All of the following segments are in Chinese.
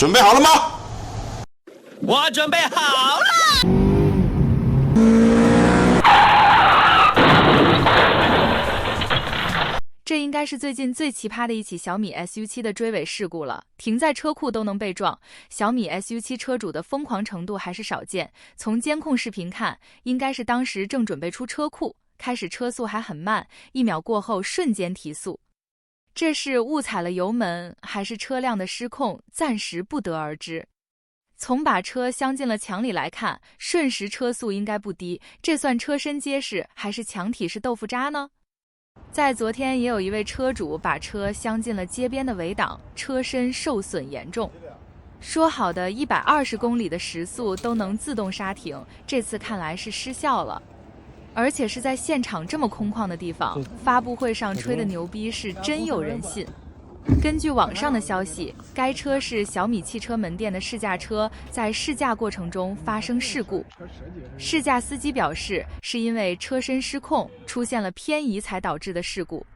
准备好了吗？我准备好了。这应该是最近最奇葩的一起小米 SU7 的追尾事故了，停在车库都能被撞。小米 SU7 车主的疯狂程度还是少见，从监控视频看，应该是当时正准备出车库，开始车速还很慢，1秒过后瞬间提速。这是误踩了油门，还是车辆的失控，暂时不得而知。从把车镶进了墙里来看，瞬时车速应该不低，这算车身结实，还是墙体是豆腐渣呢？在昨天，也有一位车主把车镶进了街边的围挡，车身受损严重。说好的120公里的时速都能自动刹停，这次看来是失效了。而且是在现场这么空旷的地方，发布会上吹的牛逼是真有人信。根据网上的消息，该车是小米汽车门店的试驾车，在试驾过程中发生事故。试驾司机表示，是因为车身失控，出现了偏移才导致的事故。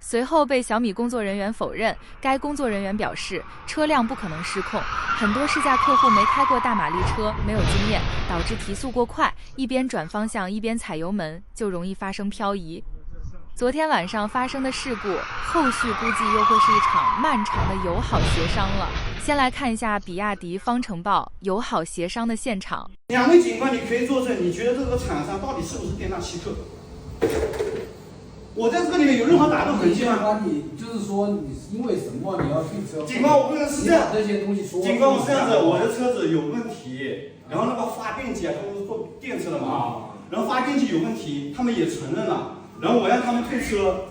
随后被小米工作人员否认，该工作人员表示，车辆不可能失控，很多试驾客户没开过大马力车，没有经验，导致提速过快，一边转方向一边踩油门，就容易发生漂移。昨天晚上发生的事故，后续估计又会是一场漫长的友好协商了。先来看一下比亚迪方程豹友好协商的现场。两位警官，你可以作证，你觉得这个厂商到底是不是店大欺客？我在这个里面有任何打斗痕迹吗？你就是说你因为什么你要退车？警官，我不能是这样。这些东西说。警官，我是这样子，我的车子有问题，然后那个发电机啊，他们是做电车的嘛，然后发电机有问题，他们也承认了，然后我让他们退车，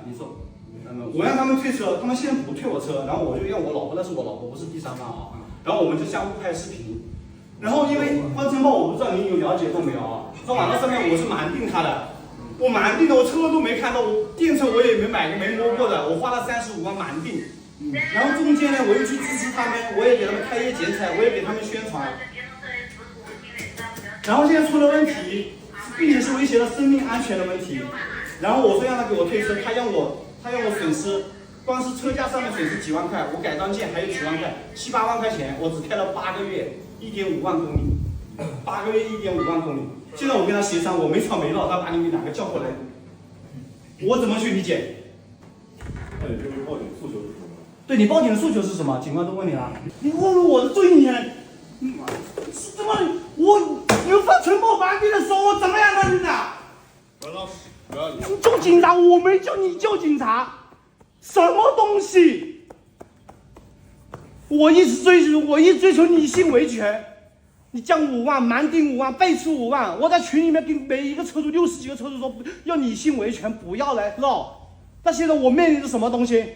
你说，我让他们退车，他们现在不退我车，然后我就让我老婆，那是我老婆，不是第三方啊，然后我们就相互拍视频，然后因为方程豹，我不知道您有了解过没有啊？在网络上面我是瞒定他的。我瞒定的，我车都没看到，我电车我也没买过，没摸过的，我花了35万瞒定。然后中间呢，我又去支持他们，我也给他们开业剪彩，我也给他们宣传。然后现在出了问题，并且是威胁了生命安全的问题。然后我说让他给我退车，他让我损失，光是车价上面损失几万块，我改装件还有几万块，7、8万块钱，我只开了8个月，1.5万公里，8个月1.5万公里。现在我跟他协商，我没吵没闹，他把你们两个叫过来，我怎么去理解？那你就是报警诉求是什么？对你报警的诉求是什么？警官都问你了，你侮辱我的尊严，怎么我有方程豹瞒定的时候，我怎么样的你的？不要闹事，不要你。你叫警察，我没叫你叫警察，什么东西？我一直追求理性维权。你降5万，瞒定5万，倍出5万。我在群里面给每一个车主60几个车主说要理性维权，不要来闹。那现在我面临着什么东西？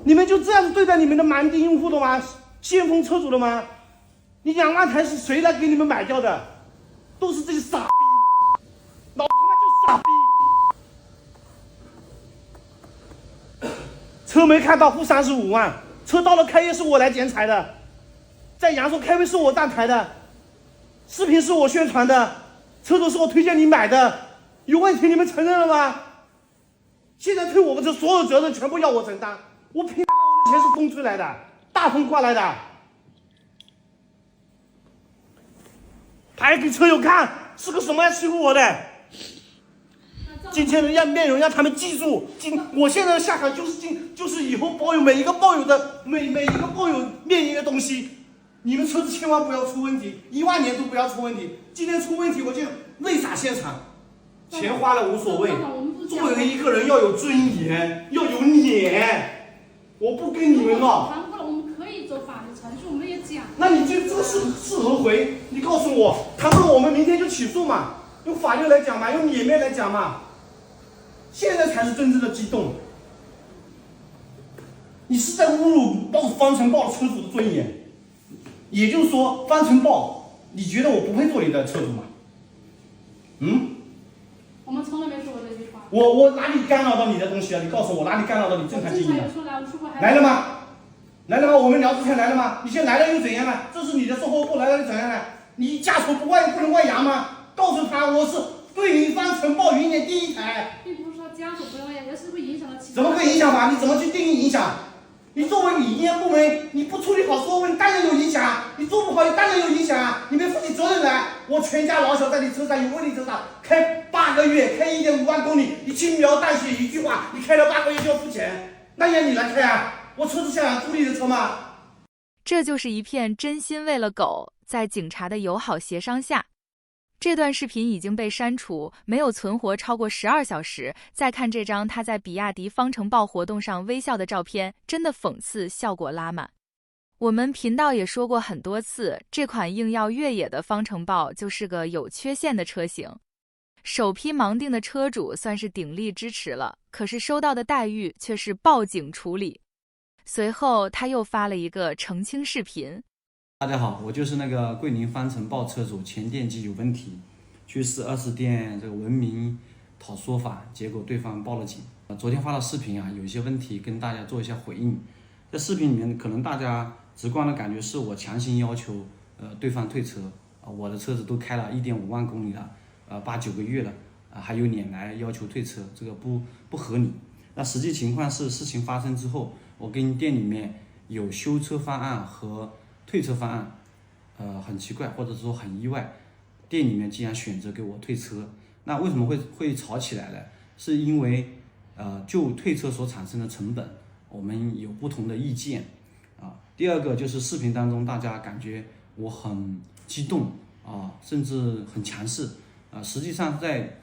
你们就这样子对待你们的瞒定用户的吗？先锋车主的吗？你2万台是谁来给你们买掉的？都是这些傻逼，老他妈就傻逼。车没看到付35万。车到了开业是我来剪彩的，在阳朔开会是我站台的，视频是我宣传的，车主是我推荐你买的，有问题你们承认了吗？现在推我们这所有责任全部要我承担，我凭他妈我的钱是风吹来的，大风刮来的，拍给车友看是个什么样欺负我的。今天的面容让他们记住，我现在的下场就是以后每一个抱有面临的东西，你们车子千万不要出问题，1万年都不要出问题。今天出问题我就泪洒现场，钱花了无所谓，作为一个人要有尊严，要有脸，我不跟你们闹。谈不了，我们可以走法律程序，我们也讲。那你这个是何回？你告诉我，谈不了我们明天就起诉嘛，用法律来讲嘛，用脸面来讲嘛。现在才是真正的激动，你是在侮辱方程豹车主的尊严，也就是说，方程豹，你觉得我不配做你的车主吗？我们从来没说过这句话。我哪里干扰到你的东西啊？你告诉我哪里干扰到你正常经营的？来了吗？来了吗？我们聊之前来了吗？你现在来了又怎样呢？这是你的售后部来了又怎样呢？你家丑不外不能外扬吗？告诉他我是对你方程豹云年第1台。并不是说家属不用验，这是不是影响到其他？怎么会影响嘛？你怎么去定义影响？你作为营业部门，你不处理好所有问题，当然有影响。你做不好，当然有影响啊！你没负起责任来。我全家老小在你车上有问题车上开8个月，开1.5万公里，你轻描淡写一句话，你开了8个月就要付钱，那要你来开啊？我车子像租赁的车吗？这就是一片真心为了狗，在警察的友好协商下。这段视频已经被删除，没有存活超过12小时。再看这张他在比亚迪方程豹活动上微笑的照片，真的讽刺效果拉满。我们频道也说过很多次，这款硬要越野的方程豹就是个有缺陷的车型。首批盲定的车主算是鼎力支持了，可是收到的待遇却是报警处理。随后他又发了一个澄清视频。大家好，我就是那个桂林方程豹车主，前电机有问题，去4S店这个文明讨说法，结果对方报了警。昨天发的视频啊，有一些问题跟大家做一下回应。在视频里面，可能大家直观的感觉是我强行要求对方退车啊，我的车子都开了1.5万公里了，8、9个月了还有脸来要求退车，这个不合理。那实际情况是，事情发生之后，我跟店里面有修车方案和退车方案，很奇怪，或者说很意外，店里面竟然选择给我退车。那为什么会吵起来呢？是因为就退车所产生的成本，我们有不同的意见啊。第二个就是视频当中大家感觉我很激动啊，甚至很强势啊，实际上在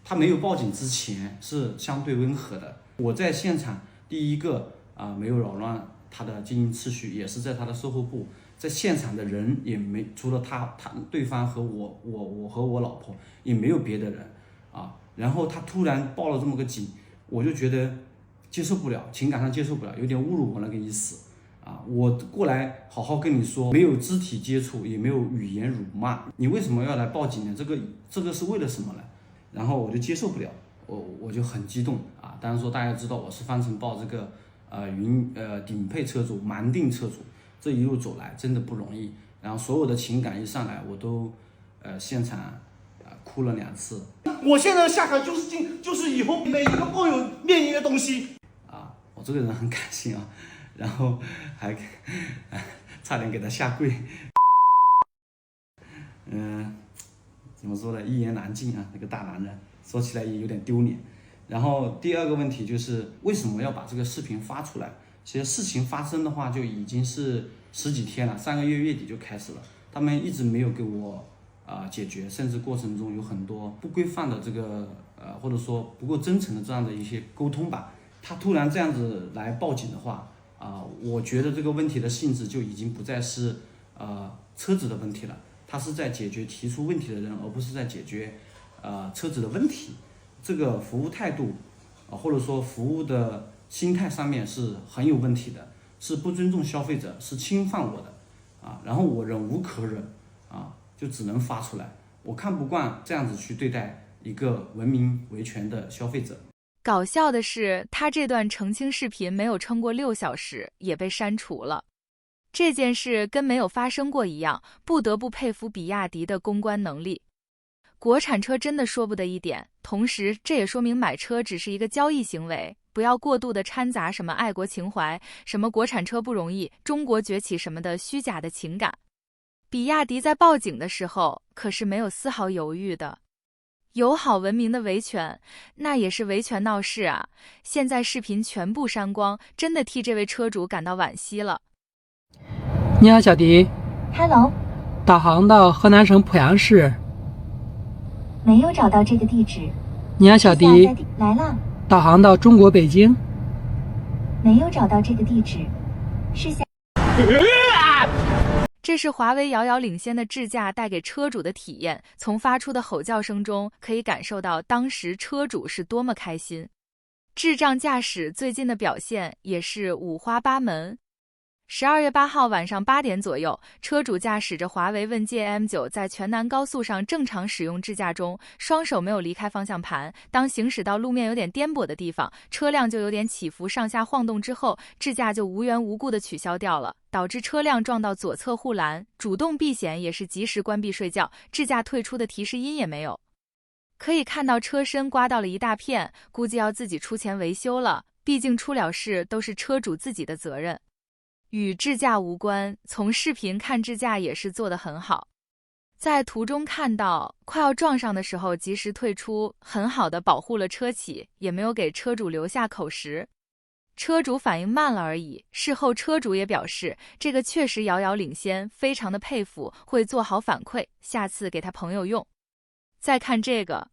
他没有报警之前是相对温和的。我在现场第一个没有扰乱他的经营秩序，也是在他的售后部，在现场的人也没，除了他对方和我和我老婆，也没有别的人啊。然后他突然报了这么个警，我就觉得接受不了，情感上接受不了，有点侮辱我那个意思啊。我过来好好跟你说，没有肢体接触，也没有语言辱骂，你为什么要来报警呢？这个是为了什么呢？然后我就接受不了，我就很激动啊。当然说大家知道我是方程豹这个顶配车主，盲定车主，这一路走来真的不容易。然后所有的情感一上来，我都现场哭了2次。我现在的下场就是以后每一个朋友面临的东西啊。我这个人很感性啊，然后还差点给他下跪。怎么说呢？一言难尽啊，那个大男人说起来也有点丢脸。然后第二个问题就是为什么要把这个视频发出来？其实事情发生的话就已经是10几天了，3个月月底就开始了，他们一直没有给我解决，甚至过程中有很多不规范的这个或者说不够真诚的这样的一些沟通吧。他突然这样子来报警的话我觉得这个问题的性质就已经不再是车子的问题了，他是在解决提出问题的人，而不是在解决车子的问题。这个服务态度或者说服务的心态上面是很有问题的，是不尊重消费者，是侵犯我的然后我忍无可忍就只能发出来。我看不惯这样子去对待一个文明维权的消费者。搞笑的是，他这段澄清视频没有撑过6小时，也被删除了。这件事跟没有发生过一样，不得不佩服比亚迪的公关能力。国产车真的说不得一点，同时这也说明买车只是一个交易行为，不要过度的掺杂什么爱国情怀，什么国产车不容易，中国崛起什么的虚假的情感。比亚迪在报警的时候可是没有丝毫犹豫的。友好文明的维权，那也是维权闹事啊！现在视频全部删光，真的替这位车主感到惋惜了。你好，小迪。Hello。导航到河南省濮阳市。没有找到这个地址。你好，小迪。来了。导航到中国北京。没有找到这个地址。是下。这是华为遥遥领先的智驾带给车主的体验，从发出的吼叫声中可以感受到当时车主是多么开心。智障驾驶最近的表现也是五花八门。12月8号晚上8点左右，车主驾驶着华为问界 M9 在全南高速上正常使用智驾中，双手没有离开方向盘。当行驶到路面有点颠簸的地方，车辆就有点起伏上下晃动之后，智驾就无缘无故的取消掉了，导致车辆撞到左侧护栏。主动避险也是及时关闭睡觉，智驾退出的提示音也没有。可以看到车身刮到了一大片，估计要自己出钱维修了，毕竟出了事都是车主自己的责任，与智驾无关。从视频看，智驾也是做得很好，在途中看到快要撞上的时候及时退出，很好的保护了车企，也没有给车主留下口实。车主反应慢了而已，事后车主也表示这个确实遥遥领先，非常的佩服，会做好反馈，下次给他朋友用。再看这个，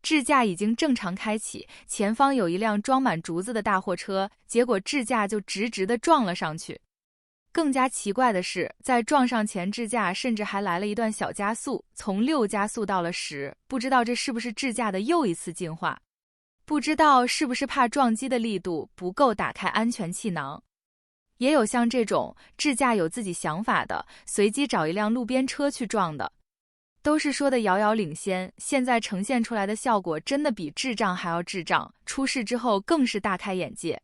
智驾已经正常开启，前方有一辆装满竹子的大货车，结果智驾就直直的撞了上去。更加奇怪的是，在撞上前，智驾甚至还来了一段小加速，从6加速到了10，不知道这是不是智驾的又一次进化。不知道是不是怕撞击的力度不够打开安全气囊。也有像这种智驾有自己想法的，随机找一辆路边车去撞的。都是说的遥遥领先，现在呈现出来的效果真的比智障还要智障，出事之后更是大开眼界。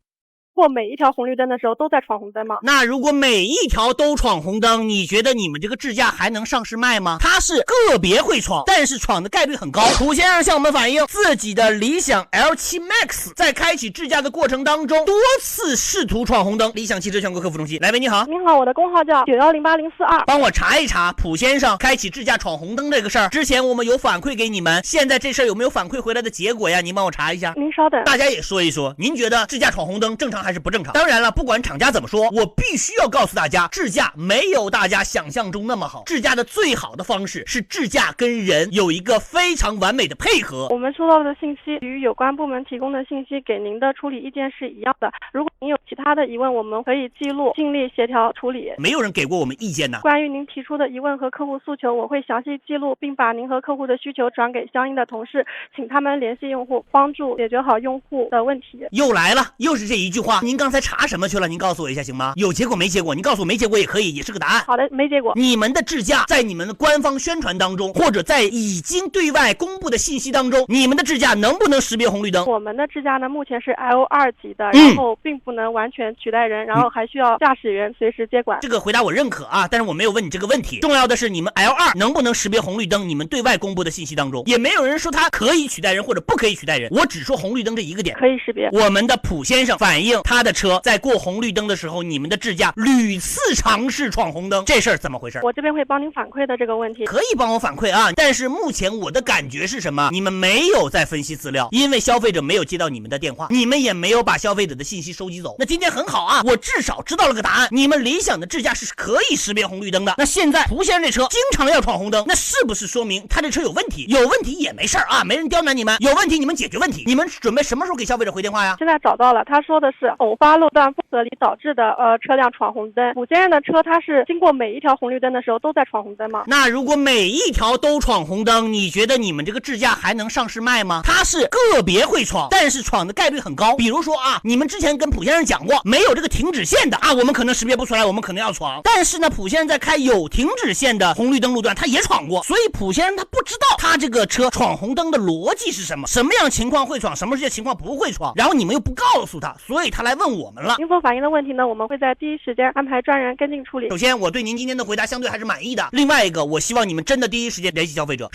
过每一条红绿灯的时候都在闯红灯吗？那如果每一条都闯红灯，你觉得你们这个智驾还能上市卖吗？它是个别会闯，但是闯的概率很高。楚先生向我们反映，自己的理想 L7 Max 在开启智驾的过程当中，多次试图闯红灯。理想汽车全国客服中心，来喂，你好。您好，我的工号叫9108042，帮我查一查普先生开启智驾闯红灯这个事儿。之前我们有反馈给你们，现在这事儿有没有反馈回来的结果呀？您帮我查一下。您稍等。大家也说一说，您觉得智驾闯红灯正常还是不正常？当然了，不管厂家怎么说，我必须要告诉大家，智驾没有大家想象中那么好。智驾的最好的方式是智驾跟人有一个非常完美的配合。我们收到的信息与有关部门提供的信息给您的处理意见是一样的。如果您有其他的疑问，我们可以记录，尽力协调处理。没有人给过我们意见呢。关于您提出的疑问和客户诉求，我会详细记录，并把您和客户的需求转给相应的同事，请他们联系用户，帮助解决好用户的问题。又来了，又是这一句话。您刚才查什么去了？您告诉我一下行吗？有结果没结果？您告诉我没结果也可以，也是个答案。好的，没结果。你们的智驾在你们的官方宣传当中，或者在已经对外公布的信息当中，你们的智驾能不能识别红绿灯？我们的智驾呢，目前是 L2级的，然后并不能完全取代人，然后还需要驾驶员随时接管。这个回答我认可啊，但是我没有问你这个问题。重要的是你们 L2 能不能识别红绿灯？你们对外公布的信息当中，也没有人说它可以取代人或者不可以取代人，我只说红绿灯这一个点可以识别。我们的普先生反映，他的车在过红绿灯的时候，你们的智驾屡次尝试闯红灯，这事儿怎么回事？我这边会帮您反馈的这个问题。可以帮我反馈啊，但是目前我的感觉是什么？你们没有在分析资料，因为消费者没有接到你们的电话，你们也没有把消费者的信息收集走。那今天很好啊，我至少知道了个答案，你们理想的智驾是可以识别红绿灯的。那现在蒲先生这车经常要闯红灯，那是不是说明他这车有问题？有问题也没事儿啊，没人刁难你们，有问题你们解决问题。你们准备什么时候给消费者回电话呀？现在找到了，他说的是偶发路段不合理导致的车辆闯红灯。普先生的车他是经过每一条红绿灯的时候都在闯红灯吗？那如果每一条都闯红灯，你觉得你们这个智驾还能上市卖吗？它是个别会闯，但是闯的概率很高。比如说啊，你们之前跟普先生讲过，没有这个停止线的啊，我们可能识别不出来，我们可能要闯。但是呢，普先生在开有停止线的红绿灯路段，他也闯过，所以普先生他不知道他这个车闯红灯的逻辑是什么，什么样情况会闯，什么情况不会闯，然后你们又不告诉他，所以他来问我们了。您所反映的问题呢，我们会在第一时间安排专人跟进处理。首先，我对您今天的回答相对还是满意的。另外一个，我希望你们真的第一时间联系消费者。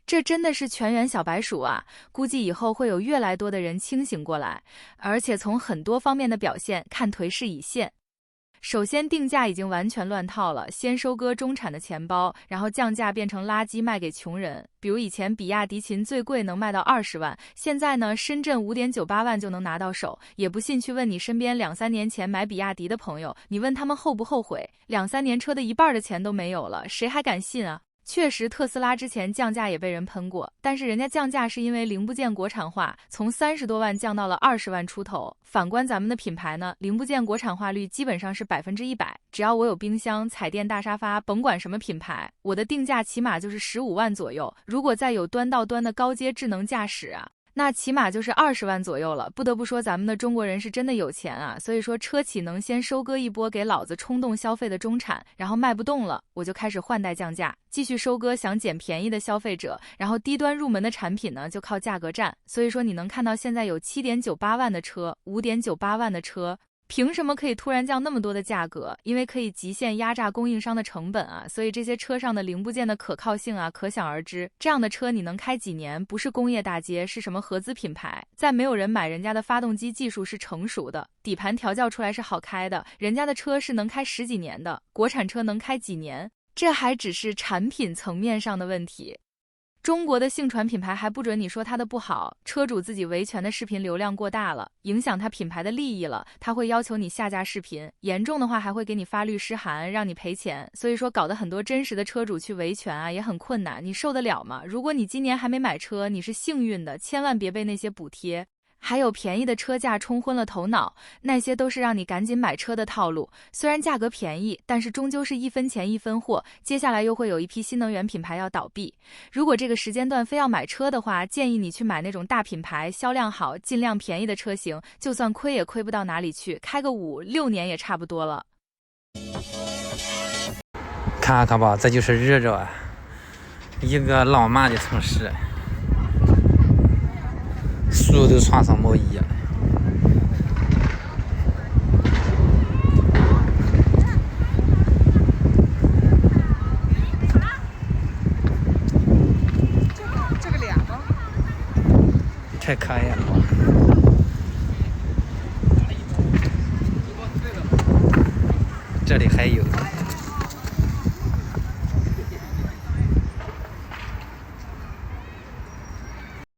这真的是全员小白鼠啊！估计以后会有越来多的人清醒过来，而且从很多方面的表现看颓势已现。首先，定价已经完全乱套了，先收割中产的钱包，然后降价变成垃圾卖给穷人。比如以前比亚迪秦最贵能卖到20万，现在呢，深圳5.98万就能拿到手。也不信去问你身边2-3年前买比亚迪的朋友，你问他们后不后悔？2-3年车的一半的钱都没有了，谁还敢信啊？确实，特斯拉之前降价也被人喷过，但是人家降价是因为零部件国产化，从30多万降到了20万出头。反观咱们的品牌呢，零部件国产化率基本上是100%，只要我有冰箱、彩电、大沙发，甭管什么品牌，我的定价起码就是15万左右。如果再有端到端的高阶智能驾驶啊，那起码就是20万左右了。不得不说咱们的中国人是真的有钱啊，所以说车企能先收割一波给老子冲动消费的中产，然后卖不动了，我就开始换代降价，继续收割想捡便宜的消费者，然后低端入门的产品呢就靠价格战。所以说你能看到现在有7.98万的车、5.98万的车，凭什么可以突然降那么多的价格？因为可以极限压榨供应商的成本啊，所以这些车上的零部件的可靠性啊，可想而知。这样的车你能开几年？不是工业大街，是什么合资品牌？再没有人买人家的发动机技术是成熟的，底盘调教出来是好开的，人家的车是能开10几年的，国产车能开几年？这还只是产品层面上的问题。中国的姓传品牌还不准你说它的不好，车主自己维权的视频流量过大了，影响他品牌的利益了，他会要求你下架视频，严重的话还会给你发律师函让你赔钱。所以说搞得很多真实的车主去维权啊也很困难，你受得了吗？如果你今年还没买车，你是幸运的，千万别被那些补贴还有便宜的车价冲昏了头脑，那些都是让你赶紧买车的套路。虽然价格便宜，但是终究是1分钱1分货，接下来又会有一批新能源品牌要倒闭。如果这个时间段非要买车的话，建议你去买那种大品牌，销量好、尽量便宜的车型，就算亏也亏不到哪里去，开个5、6年也差不多了。看看吧，这就是日照啊，一个浪漫的城市。树都穿上毛衣了。这个脸吗？太可爱了。这里还有。